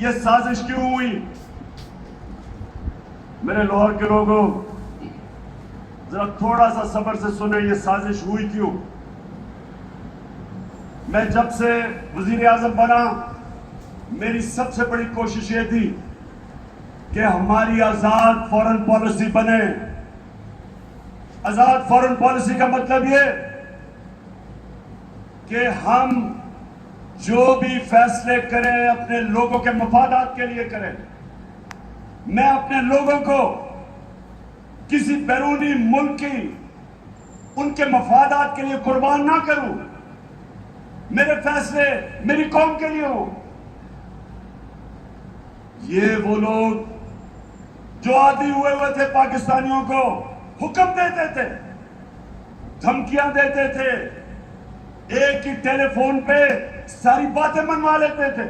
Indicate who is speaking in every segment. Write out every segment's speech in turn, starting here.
Speaker 1: یہ سازش کیوں ہوئی؟ میرے لاہور کے لوگوں ذرا تھوڑا سا صبر سے سنیں، یہ سازش ہوئی کیوں؟ میں جب سے وزیر اعظم بنا میری سب سے بڑی کوشش یہ تھی کہ ہماری آزاد فورن پالیسی بنے۔ آزاد فورن پالیسی کا مطلب یہ کہ ہم جو بھی فیصلے کریں اپنے لوگوں کے مفادات کے لیے کریں۔ میں اپنے لوگوں کو کسی بیرونی ملک کی ان کے مفادات کے لیے قربان نہ کروں، میرے فیصلے میری قوم کے لیے ہوں۔ یہ وہ لوگ جو عادی ہوئے تھے پاکستانیوں کو حکم دیتے تھے، دھمکیاں دیتے تھے، ایک ہی ٹیلی فون پہ ساری باتیں منوا لیتے تھے،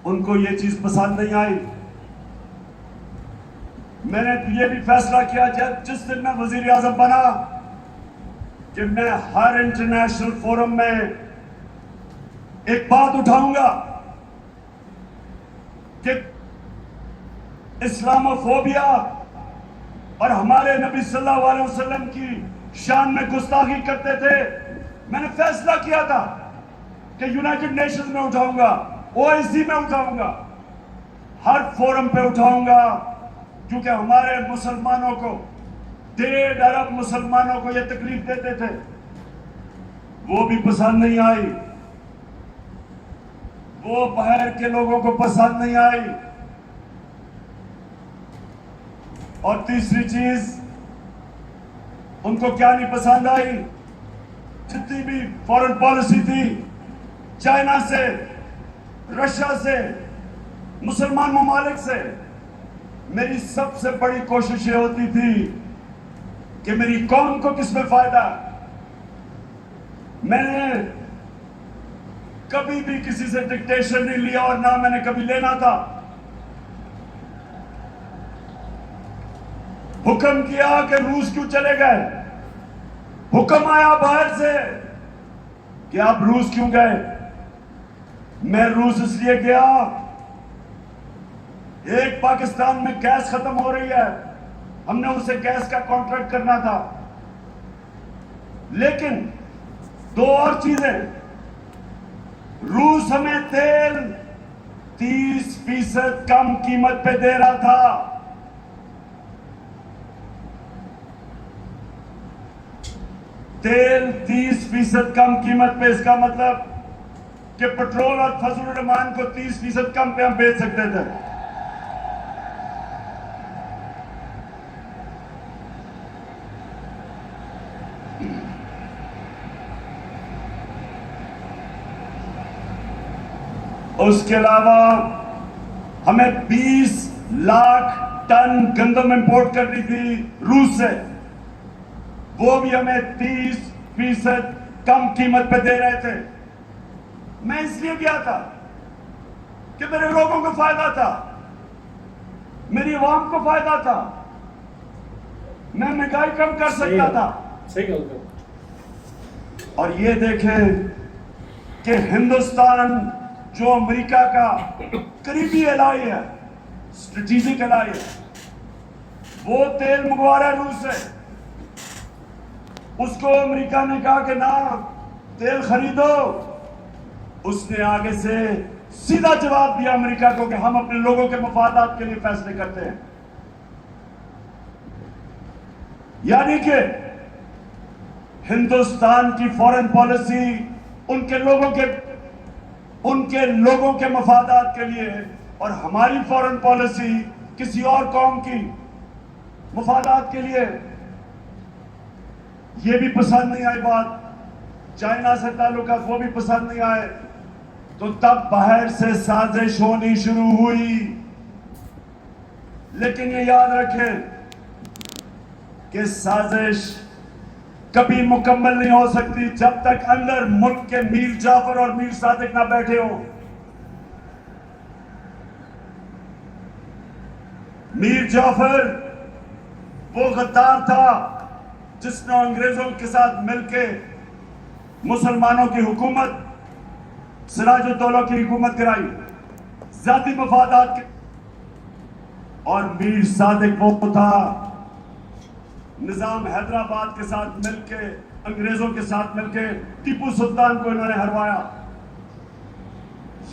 Speaker 1: ان کو یہ چیز پسند نہیں آئی۔ میں نے یہ بھی فیصلہ کیا جس دن میں وزیر اعظم بنا کہ میں ہر انٹرنیشنل فورم میں ایک بات اٹھاؤں گا کہ اسلاموفوبیا اور ہمارے نبی صلی اللہ علیہ وسلم کی شان میں گستاخی کرتے تھے۔ میں نے فیصلہ کیا تھا کہ یونائٹڈ نیشنز میں اٹھاؤں گا، OIC میں اٹھاؤں گا، ہر فورم پہ اٹھاؤں گا، کیونکہ ہمارے مسلمانوں کو 1.5 ارب مسلمانوں کو یہ تکلیف دیتے تھے، وہ بھی پسند نہیں آئی، وہ باہر کے لوگوں کو پسند نہیں آئی۔ اور تیسری چیز ان کو کیا نہیں پسند آئی؟ جتنی بھی فورن پالیسی تھی، چائنا سے، رشیا سے، مسلمان ممالک سے، میری سب سے بڑی کوشش یہ ہوتی تھی کہ میری قوم کو کس میں فائدہ۔ میں نے کبھی بھی کسی سے ڈکٹیشن نہیں لیا اور نہ میں نے کبھی لینا تھا۔ حکم کیا کہ روس کیوں چلے گئے، حکم آیا باہر سے کہ آپ روس کیوں گئے۔ میں روس اس لیے گیا، ایک پاکستان میں گیس ختم ہو رہی ہے، ہم نے اسے گیس کا کانٹریکٹ کرنا تھا، لیکن 2 اور چیزیں، روس ہمیں تیل 30% کم قیمت پہ دے رہا تھا، تیل 30% کم قیمت پہ، اس کا مطلب کہ پٹرول اور فضل الرحمان کو 30% کم پہ ہم بیچ سکتے تھے۔ اس کے علاوہ ہمیں 20 لاکھ ٹن گندم امپورٹ کرنی تھی روس سے، وہ بھی ہمیں 30% کم قیمت پہ دے رہے تھے۔ میں اس لیے گیا تھا کہ میرے لوگوں کو فائدہ تھا، میری عوام کو فائدہ تھا، میں مہنگائی کم کر سکتا تھا۔ اور یہ دیکھیں کہ ہندوستان جو امریکہ کا قریبی الائی ہے، اسٹریٹجک الائی ہے، وہ تیل منگوا رہا ہے روس سے۔ اس کو امریکہ نے کہا کہ نہ تیل خریدو، اس نے آگے سے سیدھا جواب دیا امریکہ کو کہ ہم اپنے لوگوں کے مفادات کے لیے فیصلے کرتے ہیں۔ یعنی کہ ہندوستان کی فورن پالیسی ان کے لوگوں کے مفادات کے لیے، اور ہماری فورن پالیسی کسی اور قوم کی مفادات کے لیے۔ یہ بھی پسند نہیں آئی بات، چائنا سے تعلقات وہ بھی پسند نہیں آئے، تو تب باہر سے سازش ہونی شروع ہوئی۔ لیکن یہ یاد رکھیں کہ سازش کبھی مکمل نہیں ہو سکتی جب تک اندر ملک کے میر جعفر اور میر صادق نہ بیٹھے ہوں۔ میر جعفر وہ غدار تھا جس نے انگریزوں کے ساتھ مل کے مسلمانوں کی حکومت، سراج الدولہ کی حکومت کرائی۔ ذاتی مفادات کے، اور میر صادق وہ تھا نظام حیدرآباد کے ساتھ مل کے، انگریزوں کے ساتھ مل کے ٹیپو سلطان کو انہوں نے ہروایا.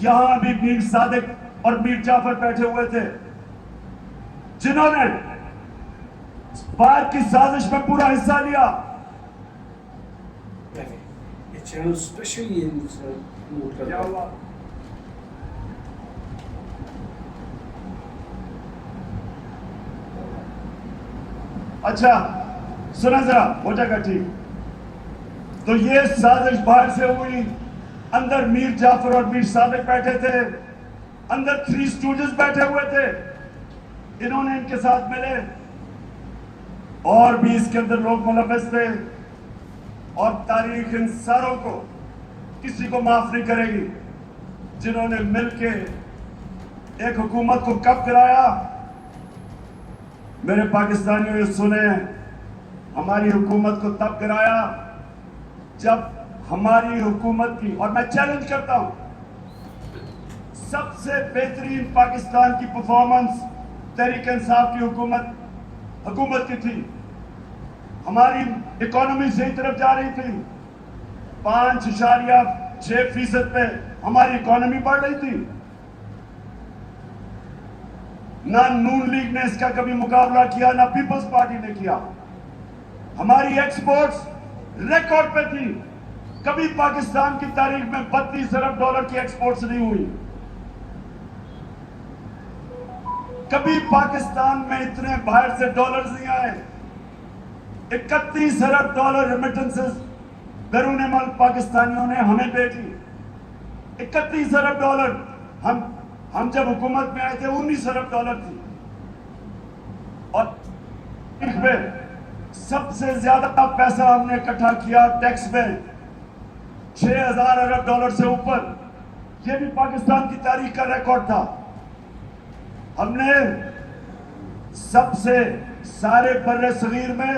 Speaker 1: یہاں بھی میر صادق اور میر جعفر بیٹھے ہوئے تھے جنہوں نے باہر کی سازش میں پورا حصہ لیا.
Speaker 2: Je channel especially in
Speaker 1: کیا ہوا؟ اچھا سنا ذرا، ہو جائے گا ٹھیک. تو یہ سازش باہر سے ہوئی، اندر میر جعفر اور میر صادق بیٹھے تھے، اندر 3 اسٹوڈنٹس بیٹھے ہوئے تھے، انہوں نے ان کے ساتھ ملے، اور بھی اس کے اندر لوگ ملوث تھے. اور تاریخ ان ساروں کو کسی کو معاف نہیں کرے گی جنہوں نے مل کے ایک حکومت کو کب گرایا. میرے پاکستانیوں یہ سنیں، ہماری حکومت کو تب گرایا جب ہماری حکومت کی، اور میں چیلنج کرتا ہوں، سب سے بہترین پاکستان کی پرفارمنس تحریک انصاف کی حکومت کی تھی. ہماری اکانومی صحیح طرف جا رہی تھی، 5.6% پہ ہماری اکانومی بڑھ رہی تھی. نہ نون لیگ نے اس کا کبھی مقابلہ کیا، نہ پیپلز پارٹی نے کیا. ہماری ایکسپورٹس ریکارڈ پہ تھی. کبھی پاکستان کی تاریخ میں 32 ارب ڈالر کی ایکسپورٹس نہیں ہوئی. کبھی پاکستان میں اتنے باہر سے ڈالرز نہیں آئے. 31 ارب ڈالر ریمیٹنسز بیرون ملک پاکستانیوں نے ہمیں بھیجی. 31 ارب ڈالر. ہم جب حکومت میں آئے تھے 19 ارب ڈالر تھی. اور پہ سب سے زیادہ پیسہ ہم نے اکٹھا کیا ٹیکس میں، 6,000 ارب ڈالر سے اوپر. یہ بھی پاکستان کی تاریخ کا ریکارڈ تھا. ہم نے سب سے سارے بر صغیر میں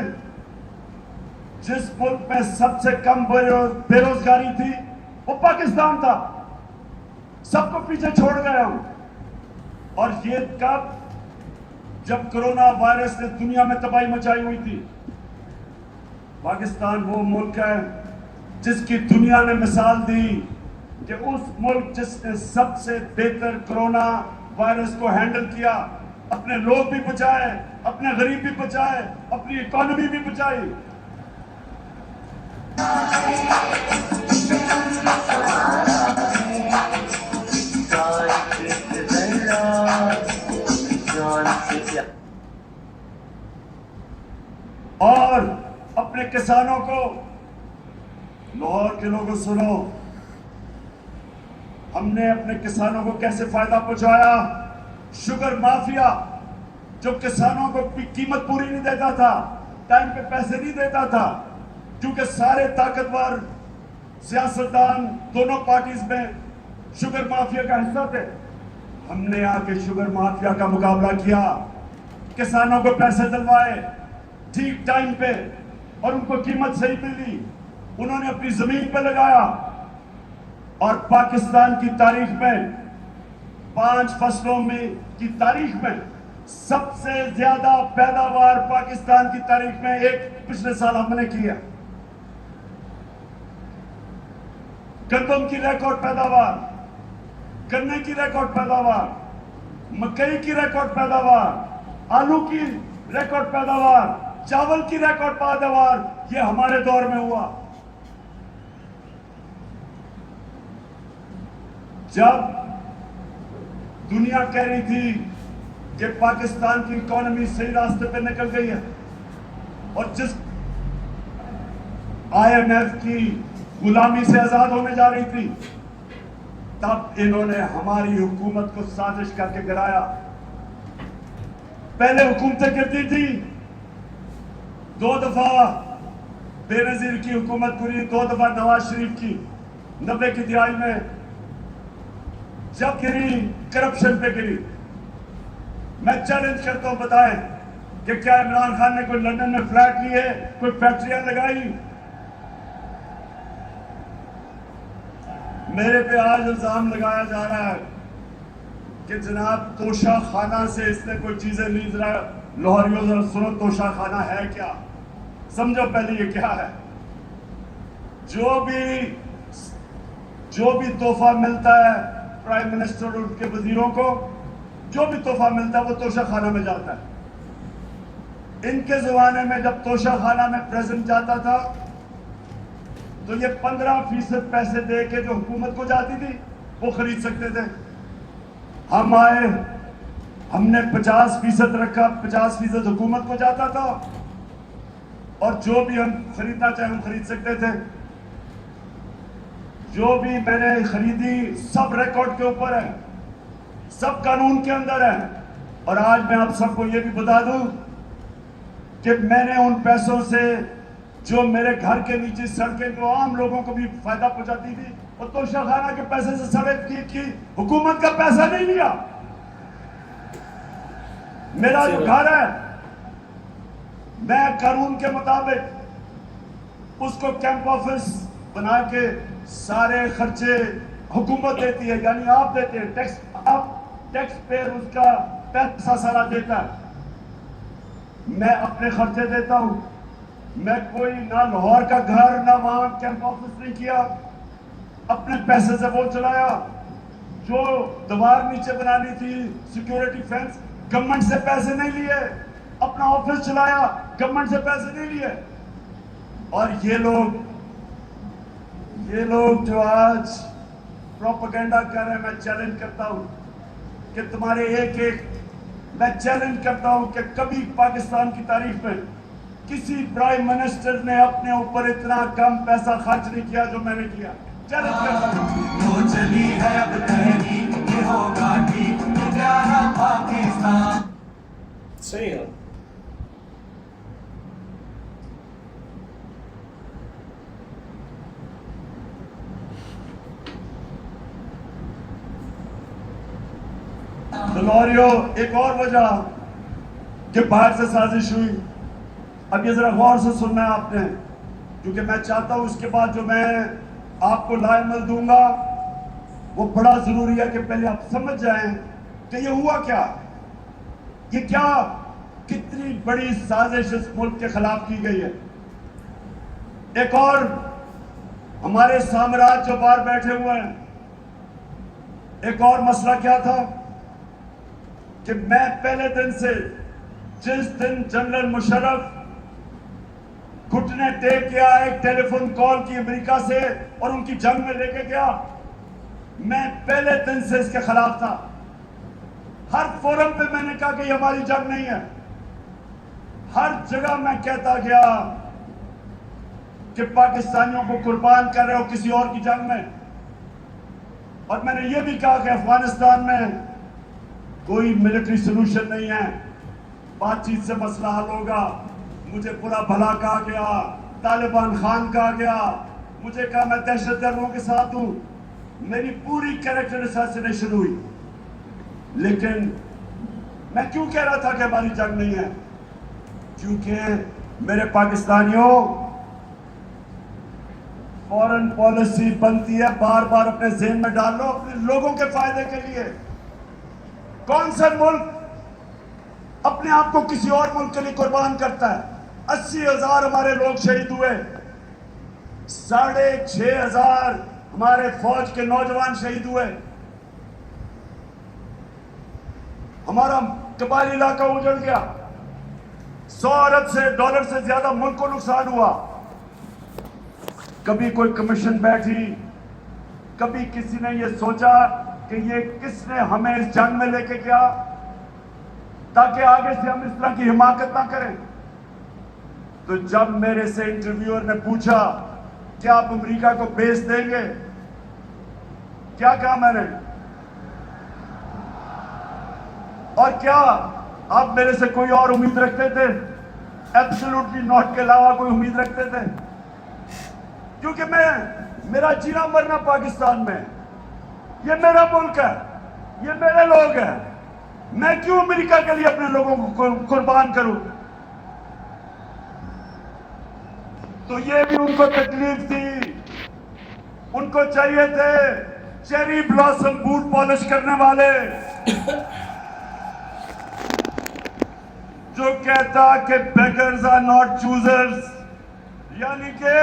Speaker 1: جس ملک میں سب سے کم بے روزگاری تھی وہ پاکستان تھا. سب کو پیچھے چھوڑ گیا ہوں. اور یہ کب؟ جب کرونا وائرس نے دنیا میں تباہی مچائی ہوئی تھی. پاکستان وہ ملک ہے جس کی دنیا نے مثال دی کہ اس ملک جس نے سب سے بہتر کرونا وائرس کو ہینڈل کیا، اپنے لوگ بھی بچائے، اپنے غریب بھی بچائے، اپنی اکانومی بھی بچائی. اور اپنے کسانوں کو، لاہور کے لوگوں سنو، ہم نے اپنے کسانوں کو کیسے فائدہ پہنچایا. شوگر مافیا جو کسانوں کو قیمت پوری نہیں دیتا تھا، ٹائم پہ پیسے نہیں دیتا تھا، کیونکہ سارے طاقتور سیاستدان دونوں پارٹیز میں شوگر مافیا کا حصہ تھے. ہم نے آ کے شوگر مافیا کا مقابلہ کیا، کسانوں کو پیسے دلوائے ٹھیک ٹائم پہ، اور ان کو قیمت صحیح ملی. انہوں نے اپنی زمین پہ لگایا. اور پاکستان کی تاریخ میں 5 فصلوں میں کی تاریخ میں سب سے زیادہ پیداوار پاکستان کی تاریخ میں ایک پچھلے سال ہم نے کیا. گندم کی ریکارڈ پیداوار، گنے کی ریکارڈ پیداوار، مکئی کی ریکارڈ پیداوار، آلو کی ریکارڈ پیداوار، چاول کی ریکارڈ پیداوار. یہ ہمارے دور میں ہوا. جب دنیا کہہ رہی تھی کہ پاکستان کی اکانومی صحیح راستے پہ نکل گئی ہے، اور جس IMF کی غلامی سے آزاد ہونے جا رہی تھی، تب انہوں نے ہماری حکومت کو سازش کر کے گرایا. پہلے حکومتیں کرتی تھی، 2 دفعہ بے نظیر کی حکومت گری، 2 دفعہ نواز شریف کی 90 کی دہائی میں. جب گری کرپشن پہ گری. میں چیلنج کرتا ہوں، بتائیں کہ کیا عمران خان نے کوئی لندن میں فلیٹ لیے، کوئی فیکٹریاں لگائی؟ میرے پہ آج الزام لگایا جا رہا ہے کہ جناب توشہ خانہ سے اس نے کوئی چیزیں لی. ذرا لاہوریوں ذرا سنو توشہ خانہ ہے کیا, سمجھو پہلے یہ کیا ہے. جو بھی تحفہ ملتا ہے پرائم منسٹر اور ان کے وزیروں کو, جو بھی تحفہ ملتا ہے وہ توشہ خانہ میں جاتا ہے. ان کے زمانے میں جب توشہ خانہ میں پریزنٹ جاتا تھا تو یہ 15% پیسے دے کے جو حکومت کو جاتی تھی وہ خرید سکتے تھے. ہم آئے, ہم نے 50% رکھا, 50% حکومت کو جاتا تھا اور جو بھی ہم خریدنا چاہیں ہم خرید سکتے تھے. جو بھی میں نے خریدی سب ریکارڈ کے اوپر ہے, سب قانون کے اندر ہے. اور آج میں آپ سب کو یہ بھی بتا دوں کہ میں نے ان پیسوں سے جو میرے گھر کے نیچے سڑکیں جو عام لوگوں کو بھی فائدہ پہنچاتی تھی وہ توشہ خانہ کے پیسے سے سڑک ٹھیک کی, حکومت کا پیسہ نہیں لیا. میرا جو گھر ہے میں قانون کے مطابق اس کو کیمپ آفس بنا کے سارے خرچے حکومت دیتی ہے, یعنی آپ دیتے ہیں ٹیکس, آپ ٹیکس پیئر اس کا پیسہ سارا دیتا ہے. میں اپنے خرچے دیتا ہوں. میں کوئی نہ لاہور کا گھر نہ وہاں کیمپ آفس نہیں کیا, اپنے پیسے سے وہ چلایا. جو دیوار نیچے بنانی تھی سیکیورٹی فینس, گورنمنٹ سے پیسے نہیں لیے. اپنا آفس چلایا, گورنمنٹ سے پیسے نہیں لیے. اور یہ لوگ جو آج پروپیگنڈا کر رہے ہیں, میں چیلنج کرتا ہوں کہ تمہارے میں چیلنج کرتا ہوں کہ کبھی پاکستان کی تاریخ میں کسی پرائم منسٹر نے اپنے اوپر اتنا کم پیسہ خرچ نہیں کیا جو میں نے کیا. چیلنج کرتا ہوں. وہ چلی ہے اب تحریک کہ ہوگا ٹھیک پیارا پاکستان.
Speaker 2: صحیح ہے.
Speaker 1: لاہوریوں, ایک اور وجہ کہ باہر سے سازش ہوئی, اب یہ ذرا غور سے سننا ہے آپ نے, کیونکہ میں چاہتا ہوں اس کے بعد جو میں آپ کو لائمل دوں گا وہ بڑا ضروری ہے کہ پہلے آپ سمجھ جائیں کہ یہ ہوا کیا, یہ کیا کتنی بڑی سازش اس ملک کے خلاف کی گئی ہے. ایک اور ہمارے سامراج جو باہر بیٹھے ہوئے ہیں, ایک اور مسئلہ کیا تھا کہ میں پہلے دن سے, جس دن جنرل مشرف گھٹنے ٹیک کیا, ایک ٹیلی فون کال کی امریکہ سے اور ان کی جنگ میں لے کے گیا, میں پہلے دن سے اس کے خلاف تھا. ہر فورم پہ میں نے کہا کہ یہ ہماری جنگ نہیں ہے. ہر جگہ میں کہتا گیا کہ پاکستانیوں کو قربان کر رہے ہو کسی اور کی جنگ میں. اور میں نے یہ بھی کہا کہ افغانستان میں کوئی ملٹری سلوشن نہیں ہے, بات چیت سے مسئلہ حل ہوگا. مجھے برا بھلا کہا گیا, طالبان خان کہا گیا, مجھے کہا میں دہشت گردوں کے ساتھ ہوں, میری پوری کیریکٹر اسیسینیشن ہوئی. لیکن میں کیوں کہہ رہا تھا کہ ہماری جنگ نہیں ہے؟ کیونکہ میرے پاکستانیوں, فورن پالیسی بنتی ہے, بار بار اپنے ذہن میں ڈال لو, اپنے لوگوں کے فائدے کے لیے. کون سا ملک اپنے آپ کو کسی اور ملک کے لیے قربان کرتا ہے؟ 80,000 ہمارے لوگ شہید ہوئے, 6,500 ہمارے فوج کے نوجوان شہید ہوئے, ہمارا قبائلی علاقہ اجڑ گیا, 100 ارب ڈالر سے زیادہ ملک کو نقصان ہوا. کبھی کوئی کمیشن بیٹھی, کبھی کسی نے یہ سوچا کہ یہ کس نے ہمیں اس جنگ میں لے کے گیا تاکہ آگے سے ہم اس طرح کی حماقت نہ کریں. تو جب میرے سے انٹرویور نے پوچھا کہ آپ امریکہ کو بیس دیں گے, کیا کہا میں نے؟ اور کیا آپ میرے سے کوئی اور امید رکھتے تھے؟ ایبسولوٹلی ناٹ کے علاوہ کوئی امید رکھتے تھے؟ کیونکہ میرا جینا مرنا پاکستان میں, یہ میرا ملک ہے, یہ میرے لوگ ہیں. میں کیوں امریکہ کے لیے اپنے لوگوں کو قربان کروں؟ تو یہ بھی ان کو تکلیف تھی. ان کو چاہیے تھے چیری بلاسم بوٹ پالش کرنے والے, جو کہتا کہ beggars are not choosers، یعنی کہ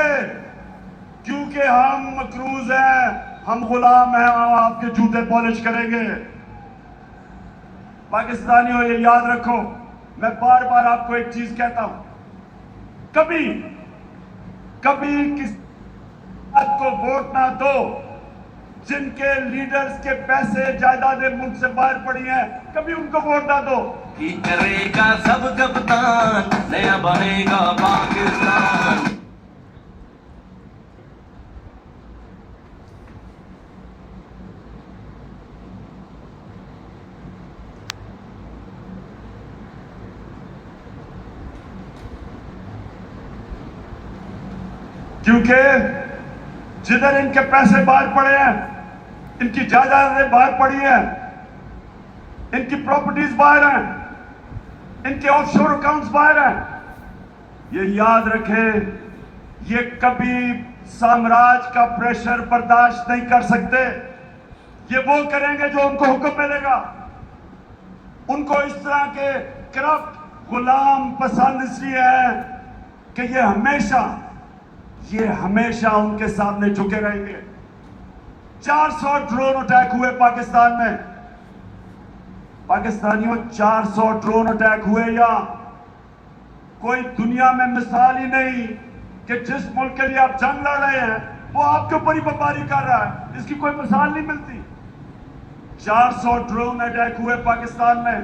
Speaker 1: کیونکہ ہم مقروض ہیں، ہم غلام ہیں، ہم آپ کے جوتے پالش کریں گے۔ پاکستانیوں یہ یاد رکھو، میں بار بار آپ کو ایک چیز کہتا ہوں، کبھی کسی بات کو ووٹ نہ دو جن کے لیڈرز کے پیسے جائیدادیں ملک سے باہر پڑی ہیں، کبھی ان کو ووٹ نہ دو۔
Speaker 3: کی کرے گا سب کپتان، نیا بنے گا پاکستان۔
Speaker 1: کیونکہ جدھر ان کے پیسے باہر پڑے ہیں، ان کی جائیدادیں باہر پڑی ہیں، ان کی پراپرٹیز باہر ہیں، ان کے آف شور اکاؤنٹس باہر ہیں، یہ یاد رکھیں، یہ کبھی سامراج کا پریشر برداشت نہیں کر سکتے۔ یہ وہ کریں گے جو ان کو حکم ملے گا۔ ان کو اس طرح کے کرپٹ غلام پسند اس لیے ہے کہ یہ ہمیشہ ان کے سامنے جھکے رہیں گے۔ 400 ڈرون اٹیک ہوئے پاکستان میں، پاکستانیوں 400 ڈرون اٹیک ہوئے، یا کوئی دنیا میں مثال ہی نہیں کہ جس ملک کے لیے آپ جنگ لڑ رہے ہیں وہ آپ کے اوپر ہی بمباری کر رہا ہے، اس کی کوئی مثال نہیں ملتی۔ 400 ڈرون اٹیک ہوئے پاکستان میں۔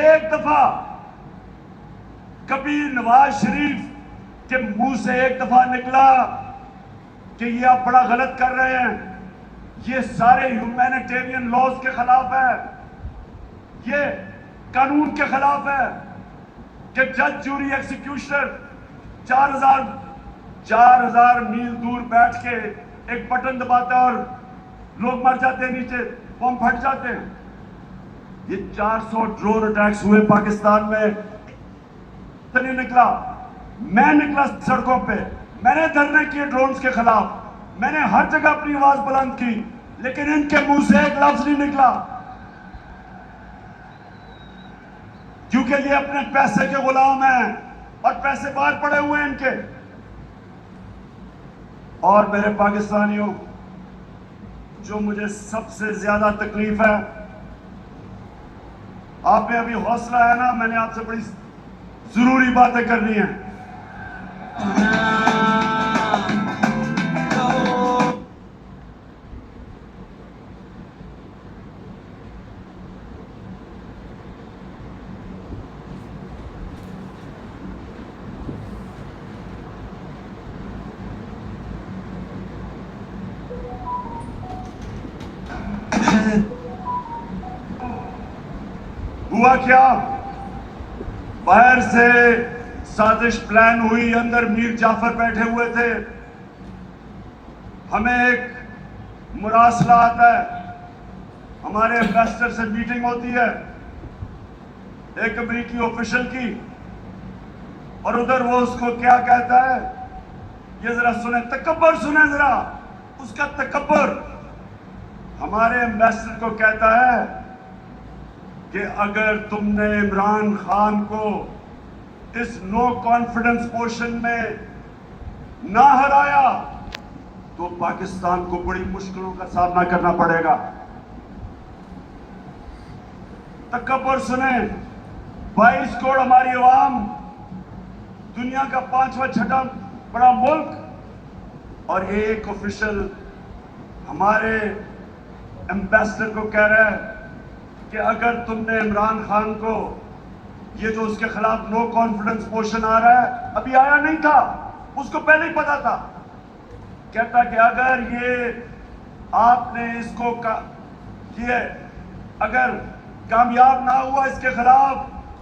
Speaker 1: ایک دفعہ کبھی نواز شریف کے منہ سے ایک دفعہ نکلا کہ یہ آپ بڑا غلط کر رہے ہیں، یہ سارے ہیومینیٹیرین لاز کے خلاف ہے، یہ قانون کے خلاف ہے کہ جج جوری ایکسیکیوشنر 4000 میل دور بیٹھ کے ایک بٹن دباتا ہے اور لوگ مر جاتے ہیں، نیچے بم پھٹ جاتے ہیں۔ یہ 400 ڈرون اٹیکس ہوئے پاکستان میں۔ تو نہیں نکلا، میں نکلا سڑکوں پہ، میں نے دھرنے کیے ڈرونز کے خلاف، میں نے ہر جگہ اپنی آواز بلند کی، لیکن ان کے منہ سے ایک لفظ نہیں نکلا، کیونکہ یہ اپنے پیسے کے غلام ہیں اور پیسے باہر پڑے ہوئے ہیں ان کے۔ اور میرے پاکستانیوں، جو مجھے سب سے زیادہ تکلیف ہے، آپ میں ابھی حوصلہ ہے نا، میں نے آپ سے بڑی ضروری باتیں کرنی ہیں۔ ہوا کیا؟ باہر سے سازش پلان ہوئی، اندر میر جعفر بیٹھے ہوئے تھے، ہمیں ایک مراسلہ آتا ہے، ہمارے ایمبیسڈر سے میٹنگ ہوتی ہے ایک امریکی آفیشل کی، اور ادھر وہ اس کو کیا کہتا ہے، یہ ذرا سنیں، تکبر سنیں ذرا، اس کا تکبر۔ ہمارے ایمبیسڈر کو کہتا ہے کہ اگر تم نے عمران خان کو اس نو کانفیڈنس پوشن میں نہ ہرایا تو پاکستان کو بڑی مشکلوں کا سامنا کرنا پڑے گا۔ تکبر سنیں، 22 کروڑ ہماری عوام، دنیا کا 5واں 6واں بڑا ملک، اور ایک آفیشل ہمارے ایمبیسڈر کو کہہ رہا ہے کہ اگر تم نے عمران خان کو یہ جو اس کے خلاف نو کانفیڈنس موشن آ رہا ہے، ابھی آیا نہیں تھا، اس کو پہلے ہی پتا تھا، کہتا کہ اگر یہ آپ نے اس کو اگر کامیاب نہ ہوا اس کے خلاف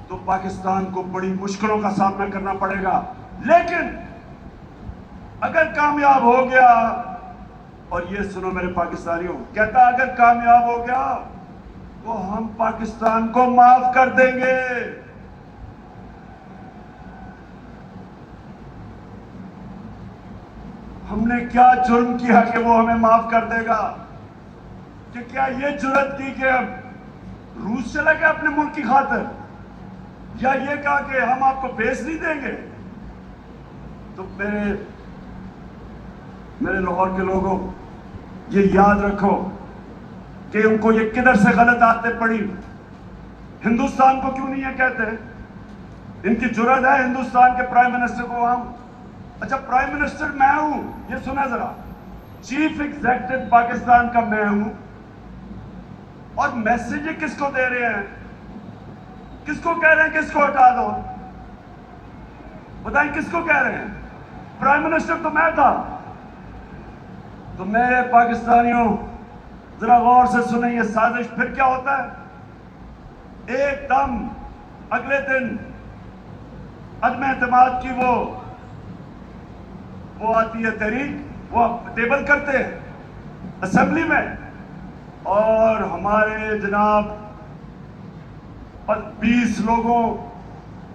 Speaker 1: تو پاکستان کو بڑی مشکلوں کا سامنا کرنا پڑے گا، لیکن اگر کامیاب ہو گیا، اور یہ سنو میرے پاکستانیوں، کہتا اگر کامیاب ہو گیا تو ہم پاکستان کو معاف کر دیں گے۔ ہم نے کیا جرم کیا کہ وہ ہمیں معاف کر دے گا؟ کہ کیا یہ جرات کی کہ روس چلا گیا اپنے ملک کی خاطر، یا یہ کہا کہ ہم آپ کو بیس نہیں دیں گے؟ تو میرے لاہور کے لوگوں، یہ یاد رکھو کہ ان کو یہ کدھر سے غلط عادتیں پڑی. ہندوستان کو کیوں نہیں یہ کہتے؟ ان کی جرأت ہے ہندوستان کے پرائم منسٹر کو ہم، اچھا پرائم منسٹر میں ہوں، یہ سنا ذرا، چیف ایگزیکٹو پاکستان کا میں ہوں، اور میسج کس کو دے رہے ہیں؟ کس کو کہہ رہے ہیں کس کو ہٹا دو؟ بتائیں کس کو کہہ رہے ہیں؟ پرائم منسٹر تو میں تھا. تو میرے پاکستانیوں ذرا غور سے سنیں یہ سازش پھر کیا ہوتا ہے. ایک دم اگلے دن عدم اعتماد کی وہ آتی ہے تحریک، وہ ٹیبل کرتے ہیں اسمبلی میں، اور ہمارے جناب 20 لوگوں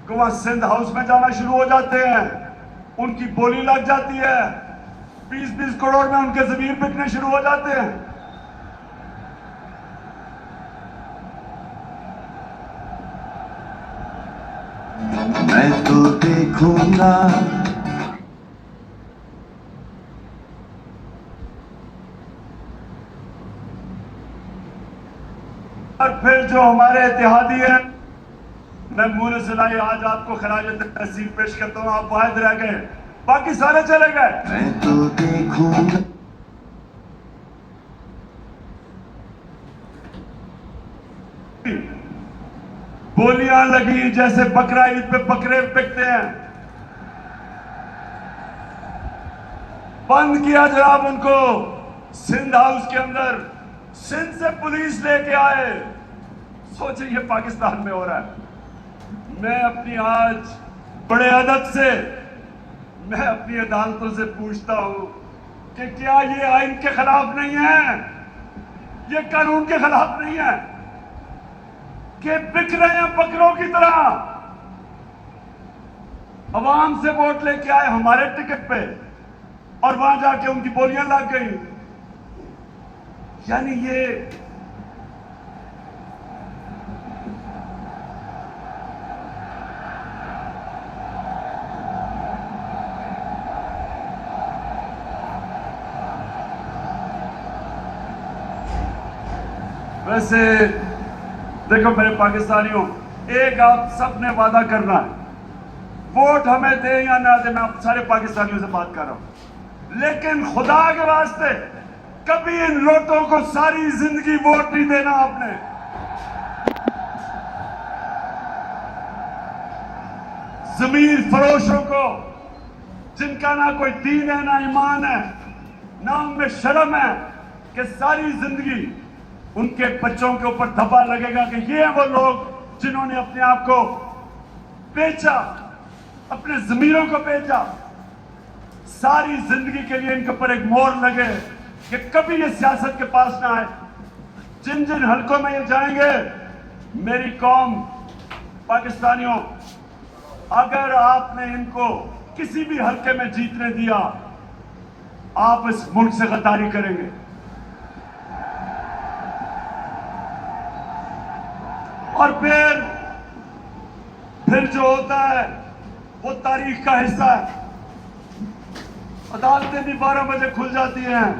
Speaker 1: کو وہاں سندھ ہاؤس میں جانا شروع ہو جاتے ہیں، ان کی بولی لگ جاتی ہے، 20 کروڑ میں ان کے ضمیر بکنے شروع ہو جاتے ہیں.
Speaker 3: میں تو دیکھوں گا
Speaker 1: اور پھر جو ہمارے اتحادی ہیں، میں مونس الہی آج آپ کو خراج تحسین پیش کرتا ہوں. آپ واحد رہ گئے، باقی سارے چلے گئے.
Speaker 3: میں تو دیکھوں گا
Speaker 1: بولیاں لگی جیسے بقرہ عید پہ بکرے بکتے ہیں. بند کیا جناب ان کو سندھ ہاؤس کے اندر، سندھ سے پولیس لے کے آئے. سوچیں یہ پاکستان میں ہو رہا ہے. میں اپنی آج بڑے ادب سے میں اپنی عدالتوں سے پوچھتا ہوں کہ کیا یہ آئین کے خلاف نہیں ہے، یہ قانون کے خلاف نہیں ہے کہ بک رہے ہیں بکروں کی طرح؟ عوام سے ووٹ لے کے آئے ہمارے ٹکٹ پہ، اور وہاں جا کے ان کی بولیاں لگ گئی. یعنی یہ ویسے دیکھو میرے پاکستانیوں، ایک آپ سب نے وعدہ کرنا ہے، ووٹ ہمیں دیں یا نہ دیں، میں آپ سارے پاکستانیوں سے بات کر رہا ہوں، لیکن خدا کے واسطے کبھی ان لوٹوں کو ساری زندگی ووٹ نہیں دینا. آپ نے ضمیر فروشوں کو، جن کا نہ کوئی دین ہے نہ ایمان ہے نہ ان میں شرم ہے، کہ ساری زندگی ان کے بچوں کے اوپر دھبا لگے گا کہ یہ ہیں وہ لوگ جنہوں نے اپنے آپ کو بیچا، اپنے ضمیروں کو بیچا. ساری زندگی کے لیے ان کے اوپر ایک مہر لگے کہ کبھی یہ سیاست کے پاس نہ آئے. جن جن حلقوں میں یہ جائیں گے، میری قوم پاکستانیوں، اگر آپ نے ان کو کسی بھی حلقے میں جیتنے دیا، آپ اس ملک سے غداری کریں گے. اور پھر جو ہوتا ہے وہ تاریخ کا حصہ ہے. عدالتیں بھی 12 بجے کھل جاتی ہیں.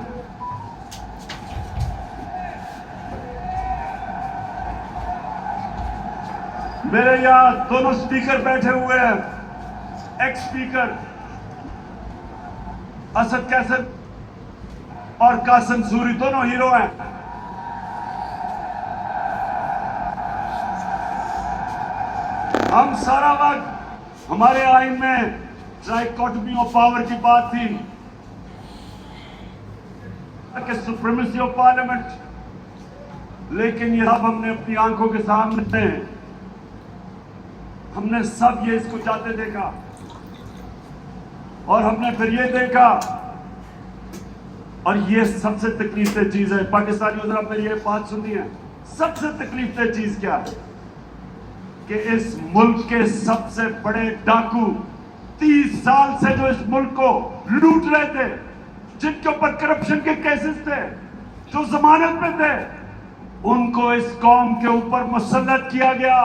Speaker 1: میرے یہاں دونوں سپیکر بیٹھے ہوئے ہیں، ایکس سپیکر اسد کیسر اور قاسم سوری، دونوں ہیرو ہیں. ہم سارا وقت ہمارے آئین میں ڈائیکوٹمی آف پاور کی بات تھی کہ سپریمیسی آف پارلیمنٹ، لیکن یہ سب ہم نے اپنی آنکھوں کے سامنے، ہم نے سب یہ اس کو جاتے دیکھا، اور ہم نے پھر یہ دیکھا. اور یہ سب سے تکلیف دہ چیز ہے پاکستانیوں، ذرا میری یہ بات سنیے، سب سے تکلیف دہ چیز کیا ہے کہ اس ملک کے سب سے بڑے ڈاکو 30 سال سے جو اس ملک کو لوٹ رہے تھے، جن کے اوپر کرپشن کے کیسز تھے، جو ضمانت میں تھے، ان کو اس قوم کے اوپر مسلط کیا گیا.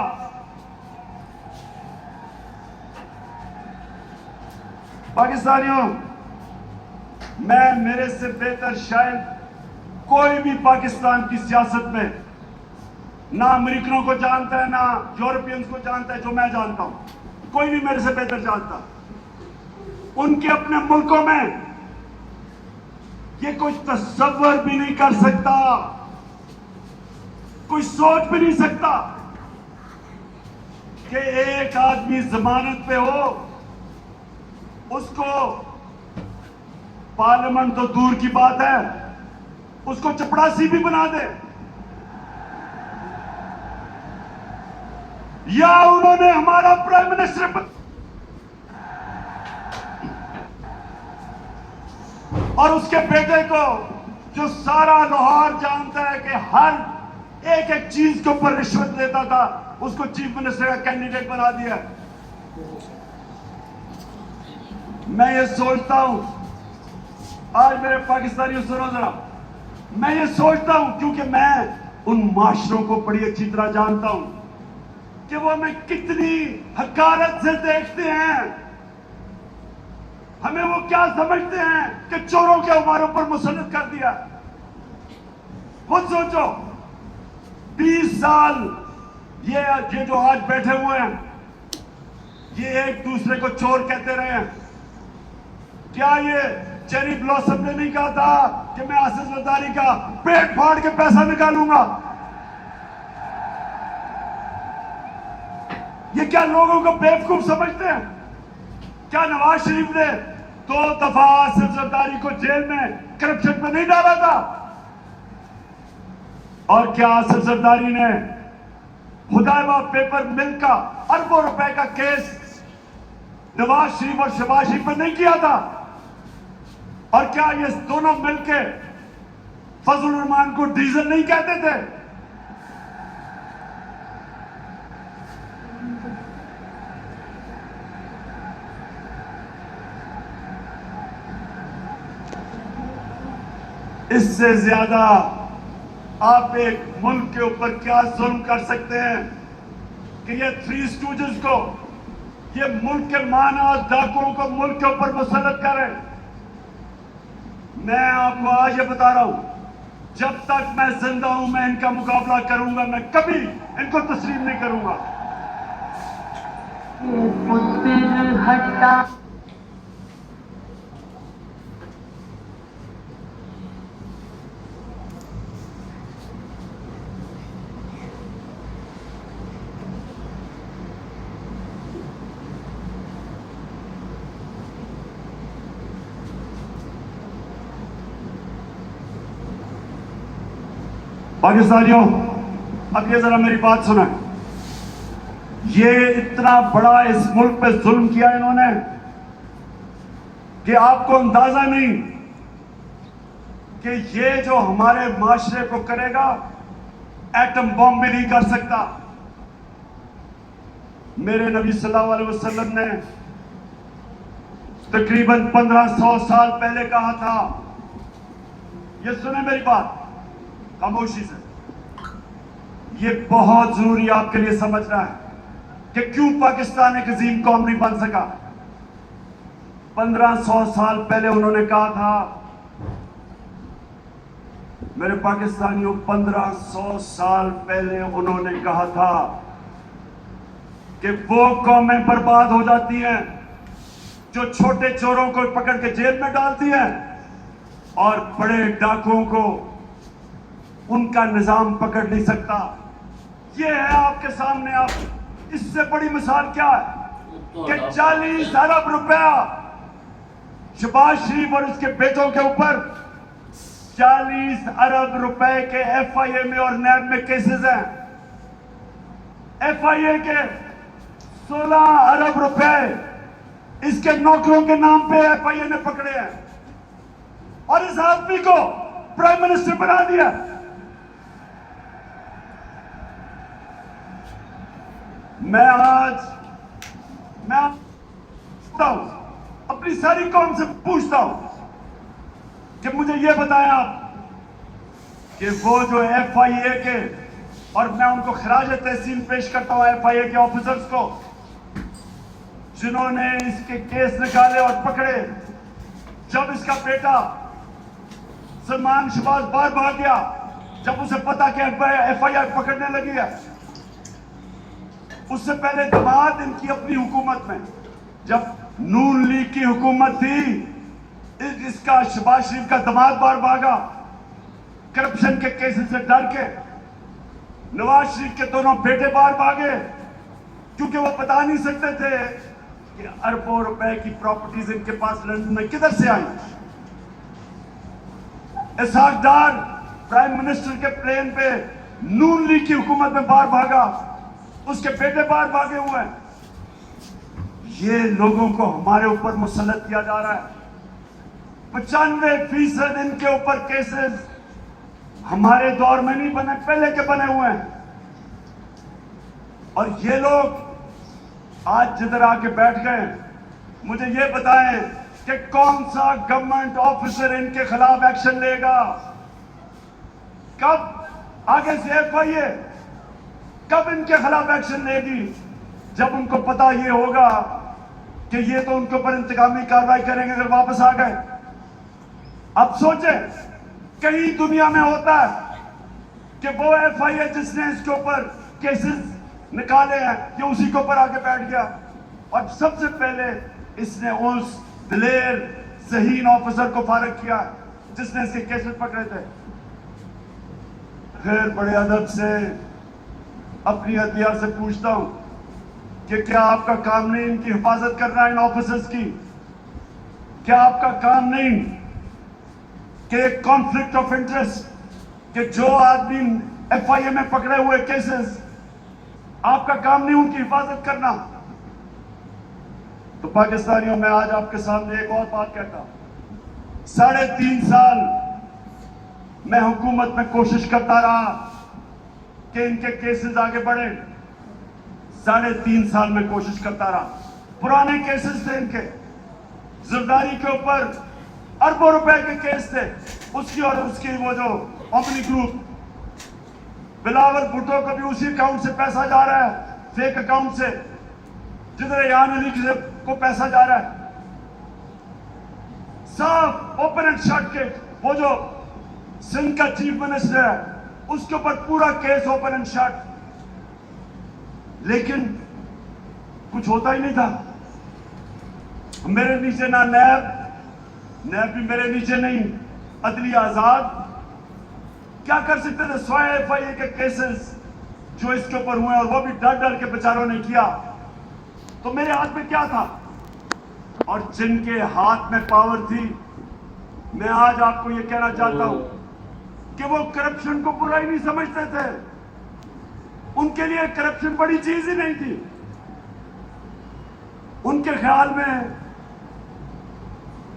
Speaker 1: پاکستانیوں، میں میرے سے بہتر شاید کوئی بھی پاکستان کی سیاست میں نہ امریکنوں کو جانتا ہے نہ یورپینز کو جانتا ہے جو میں جانتا ہوں. کوئی نہیں میرے سے بہتر جانتا. ان کے اپنے ملکوں میں یہ کوئی تصور بھی نہیں کر سکتا، کوئی سوچ بھی نہیں سکتا کہ ایک آدمی ضمانت پہ ہو، اس کو پارلیمنٹ تو دور کی بات ہے، اس کو چپڑاسی بھی بنا دے. یا انہوں نے ہمارا پرائم منسٹر اور اس کے بیٹے کو جو سارا لاہور جانتا ہے کہ ہر ایک ایک چیز کے اوپر رشوت لیتا تھا، اس کو چیف منسٹر کا کینڈیڈیٹ بنا دیا. میں یہ سوچتا ہوں، آج میرے پاکستانیوں سنو ذرا، میں یہ سوچتا ہوں کیونکہ میں ان معاشروں کو بڑی اچھی طرح جانتا ہوں کہ وہ ہمیں کتنی حقارت سے دیکھتے ہیں، ہمیں وہ کیا سمجھتے ہیں کہ چوروں کے ہمارے اوپر مسلط کر دیا. خود سوچو، 20 سال یہ جو آج بیٹھے ہوئے ہیں یہ ایک دوسرے کو چور کہتے رہے ہیں. کیا یہ چیری بلاسم نے نہیں کہا تھا کہ میں آصف زرداری کا پیٹ پھاڑ کے پیسہ نکالوں گا؟ یہ کیا لوگوں کو بیوقوف سمجھتے ہیں؟ کیا نواز شریف نے 2 دفعہ آصف زرداری کو جیل میں کرپشن میں نہیں ڈالا تھا؟ اور کیا آصف زرداری نے خدائبہ پیپر مل کا اربوں روپے کا کیس نواز شریف اور شہباز شریف پر نہیں کیا تھا؟ اور کیا یہ دونوں مل کے فضل الرحمان کو ڈیزل نہیں کہتے تھے؟ اس سے زیادہ آپ ایک ملک کے اوپر کیا ظلم کر سکتے ہیں کہ یہ 3 اسٹوجز کو، یہ ملک کے مانا ڈاکوؤں کو ملک کے اوپر مسلط کریں. میں آپ کو آج یہ بتا رہا ہوں، جب تک میں زندہ ہوں میں ان کا مقابلہ کروں گا، میں کبھی ان کو تسلیم نہیں کروں گا. پاکستانیوں، اب یہ ذرا میری بات سنیں. یہ اتنا بڑا اس ملک پہ ظلم کیا انہوں نے کہ آپ کو اندازہ نہیں کہ یہ جو ہمارے معاشرے کو کرے گا ایٹم بم بھی نہیں کر سکتا. میرے نبی صلی اللہ علیہ وسلم نے تقریباً 1500 سال پہلے کہا تھا، یہ سنیں میری بات خاموشی سے، یہ بہت ضروری آپ کے لیے سمجھنا ہے کہ کیوں پاکستان ایک عظیم قوم نہیں بن سکا. 1500 سال پہلے انہوں نے کہا تھا، میرے پاکستانیوں، 1500 سال پہلے انہوں نے کہا تھا کہ وہ قومیں برباد ہو جاتی ہیں جو چھوٹے چوروں کو پکڑ کے جیل میں ڈالتی ہیں اور بڑے ڈاکوؤں کو ان کا نظام پکڑ نہیں سکتا. یہ ہے آپ کے سامنے. آپ اس سے بڑی مثال کیا ہے کہ 40 ارب روپیہ شہباز شریف اور اس کے بیٹوں کے اوپر 40 ارب روپے کے ایف آئی اے میں اور نیب میں کیسز ہیں. ایف آئی اے کے 16 ارب روپے اس کے نوکروں کے نام پہ ایف آئی اے نے پکڑے ہیں اور اس آدمی کو پرائم منسٹر بنا دیا. میں اپنی ساری قوم سے پوچھتا ہوں کہ مجھے یہ بتائیں آپ کہ وہ جو FIA کے, اور میں ان کو خراج تحسین پیش کرتا ہوں FIA کے آفیسرز کو جنہوں نے اس کے کیس نکالے اور پکڑے. جب اس کا بیٹا سلمان شہباز باہر بھاگ گیا، جب اسے پتا کہ FIA پکڑنے لگی ہے، اس سے پہلے دماد ان کی اپنی حکومت میں، جب نون لیگ کی حکومت تھی، اس کا شہباز شریف کا دماد باہر بھاگا کرپشن کے کیسز سے ڈر کے. نواز شریف کے دونوں بیٹے باہر بھاگے کیونکہ وہ بتا نہیں سکتے تھے کہ اربوں روپے کی پراپرٹیز ان کے پاس لندن میں کدھر سے آئی. اسحاق ڈار پرائم منسٹر کے پلین پہ نون لیگ کی حکومت میں باہر بھاگا، اس کے بیٹے باہر بھاگے ہوئے ہیں. یہ لوگوں کو ہمارے اوپر مسلط کیا جا رہا ہے. 95% ان کے اوپر کیسز ہمارے دور میں نہیں بنے، پہلے کے بنے ہوئے ہیں. اور یہ لوگ آج جدھر آ کے بیٹھ گئے، مجھے یہ بتائیں کہ کون سا گورنمنٹ آفیسر ان کے خلاف ایکشن لے گا؟ کب آگے سے FIA کب ان کے خلاف ایکشن لے گی؟ جب ان کو پتا یہ ہوگا کہ یہ تو ان کے اوپر انتقامی کارروائی کریں گے اگر واپس آ گئے. اب سوچیں، کہیں دنیا میں ہوتا ہے کہ وہ FIA جس نے اس کے اوپر کیسز نکالے ہیں یہ اسی کے اوپر آگے بیٹھ گیا اور سب سے پہلے اس نے اس دلیر ذہین آفیسر کو فارغ کیا جس نے اس کے کیسز پکڑے تھے. پھر بڑے ادب سے اپنی ہتھیار سے پوچھتا ہوں کہ کیا آپ کا کام نہیں ان کی حفاظت کرنا ہے، ان آفیسرز کی؟ کیا آپ کا کام نہیں کہ ایک کانفلکٹ آف انٹرسٹ، کہ جو آدمی FIA میں پکڑے ہوئے کیسز، آپ کا کام نہیں ان کی حفاظت کرنا؟ تو پاکستانیوں، میں آج آپ کے سامنے ایک اور بات کہتا ہوں. 3.5 سال میں حکومت میں کوشش کرتا رہا کہ ان کے کیسز آگے بڑھیں. 3.5 سال میں کوشش کرتا رہا. پرانے کیسز تھے ان کے، زرداری کے اوپر اربوں روپے کے کیس تھے، اس کی اور اس کی وہ جو اوپنی گروپ بلاول بھٹو کو بھی اسی اکاؤنٹ سے پیسہ جا رہا ہے، فیک اکاؤنٹ سے، جدھر ریان علی کو پیسہ جا رہا ہے. صاف اوپن اینڈ شٹ کے، وہ جو سندھ کا چیف منسٹر ہے اس کے اوپر پورا کیس اوپن اینڈ شٹ. لیکن کچھ ہوتا ہی نہیں تھا. میرے نیچے نہ نیب بھی میرے نیچے نہیں، عدلیہ آزاد. کیا کر سکتے تھے سوائے FIA کے کیسز جو اس کے اوپر ہوئے، اور وہ بھی ڈر ڈر کے بیچاروں نے کیا. تو میرے ہاتھ میں کیا تھا؟ اور جن کے ہاتھ میں پاور تھی، میں آج آپ کو یہ کہنا چاہتا ہوں کہ وہ کرپشن کو برا ہی نہیں سمجھتے تھے. ان کے لیے کرپشن بڑی چیز ہی نہیں تھی. ان کے خیال میں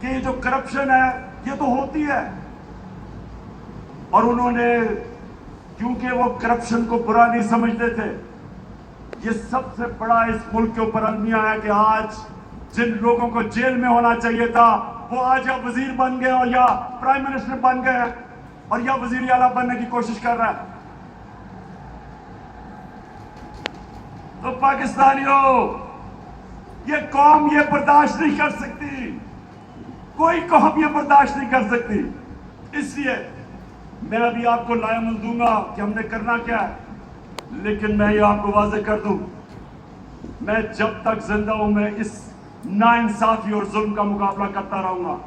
Speaker 1: کہ یہ جو کرپشن ہے یہ تو ہوتی ہے، اور انہوں نے، کیونکہ وہ کرپشن کو برا نہیں سمجھتے تھے، یہ سب سے بڑا اس ملک کے اوپر المیہ ہے کہ آج جن لوگوں کو جیل میں ہونا چاہیے تھا وہ آج یا وزیر بن گئے اور یا پرائم منسٹر بن گئے اور یا وزیر اعلیٰ بننے کی کوشش کر رہا ہے. تو پاکستانیوں، یہ قوم یہ برداشت نہیں کر سکتی، کوئی قوم یہ برداشت نہیں کر سکتی. اس لیے میں ابھی آپ کو لائمل دوں گا کہ ہم نے کرنا کیا ہے، لیکن میں یہ آپ کو واضح کر دوں، میں جب تک زندہ ہوں میں اس ناانصافی اور ظلم کا مقابلہ کرتا رہوں گا.